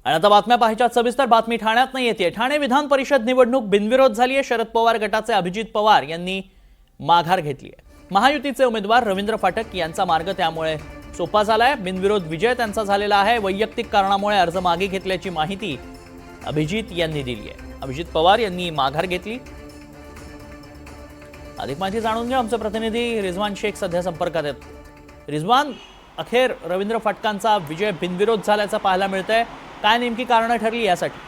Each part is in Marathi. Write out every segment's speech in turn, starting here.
आणि आता बातम्या पाहायच्या सविस्तर बातमी ठाण्यात नाही येते। ठाणे विधान परिषद निवडणूक बिनविरोध झाली आहे। शरद पवार गटाचे अभिजित पवार यांनी माघार घेतली आहे। महायुतीचे उमेदवार रवींद्र फाटक यांचा मार्ग त्यामुळे सोपा झालाय। बिनविरोध विजय त्यांचा झालेला आहे। वैयक्तिक कारणामुळे अर्ज मागे घेतल्याची माहिती अभिजित यांनी दिली आहे। अभिजित पवार यांनी माघार घेतली। अधिक माहिती जाणून घ्या, आमचे प्रतिनिधी रिजवान शेख सध्या संपर्कात आहेत। रिजवान, अखेर रवींद्र फाटकांचा विजय बिनविरोध झाल्याचं पाहायला मिळतंय, काय नेमकी कारणं ठरली यासाठी?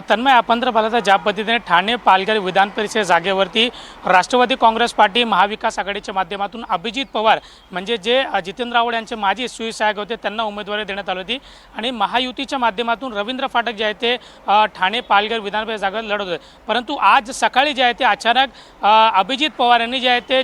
तन्मय, आपण जर पाहिलं तर ज्या पद्धतीने ठाणे पालघर विधान परिषद जागेवरती राष्ट्रवादी काँग्रेस पार्टी महाविकास आघाडीच्या माध्यमातून अभिजित पवार म्हणजे जे जितेंद्र आव्हाड यांचे माजी सुविधायक होते त्यांना उमेदवारी देण्यात आली होती आणि महायुतीच्या माध्यमातून रवींद्र फाटक जे आहे ते ठाणे पालघर विधान परिषद जागेवर लढत होते। परंतु आज सकाळी जे आहे ते अचानक अभिजित पवार यांनी जे आहे ते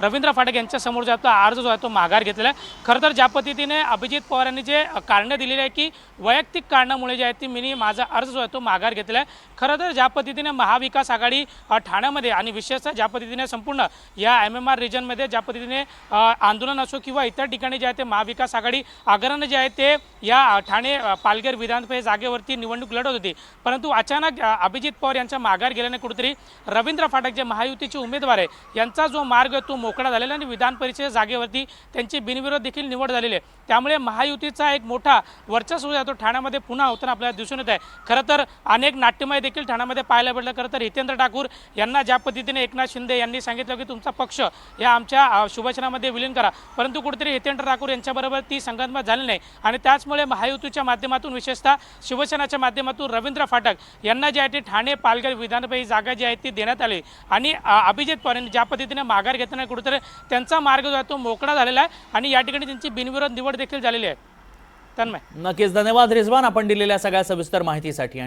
रवींद्र फाटक यांच्या समोर जो अर्ज जो आहे तो माघार घेतलेला आहे। खरं तर ज्या पद्धतीने अभिजित पवार यांनी जे कारण दिलेले आहे की वैयक्तिक कारणामुळे जे आहे ते मी माझा अर्ज जो आहे तो माघार घेतलेला आहे। खरं तर ज्या पद्धतीने महाविकास आघाडी ठाण्यामध्ये आणि विशेषतः ज्या पद्धतीने संपूर्ण या MMR रिजनमध्ये ज्या पद्धतीने आंदोलन असो किंवा इतर ठिकाणी जे आहे ते महाविकास आघाडी आग्रहाने जे आहे ते या ठाणे पालघर विधानसभा जागेवरती निवडणूक लढत होती। परंतु अचानक अभिजित पवार यांचा माघार गेल्याने कुठेतरी रवींद्र फाटक जे महायुतीचे उमेदवार आहे यांचा जो मार्ग तो मोकळा झालेला आणि विधान परिषद जागेवरती त्यांची बिनविरोध देखील निवड झालेली आहे। त्यामुळे महायुतीचा एक मोठा वर्चस्व जातो ठाण्यामध्ये पुन्हा होताना आपल्याला दिसून येत आहे। खरं तर अनेक नाट्यमय देखील ठाण्यामध्ये पाहायला भेटलं। खरं तर हितेंद्र ठाकूर यांना ज्या पद्धतीने एकनाथ शिंदे यांनी सांगितलं की तुमचा पक्ष या आमच्या शिवसेनेमध्ये विलीन करा, परंतु कुठेतरी हितेंद्र ठाकूर यांच्याबरोबर ती संगनमत झाली नाही आणि त्याचमुळे महायुतीच्या माध्यमातून विशेषतः शिवसेनेच्या माध्यमातून रवींद्र फाटक यांना जे आहे ते ठाणे पालघर विधानसभा जागा जी आहे ती देण्यात आली आणि अभिजित पवार यांनी ज्या पद्धतीने माघार घेताना कुठेतरी त्यांचा मार्ग जो आहे तो मोकळा झालेला आहे आणि या ठिकाणी त्यांची बिनविरोध निवड देखील झालेली आहे। तन्मय, नक्कीच धन्यवाद रिजवान, आपण दिलेल्या सगळ्या सविस्तर माहितीसाठी।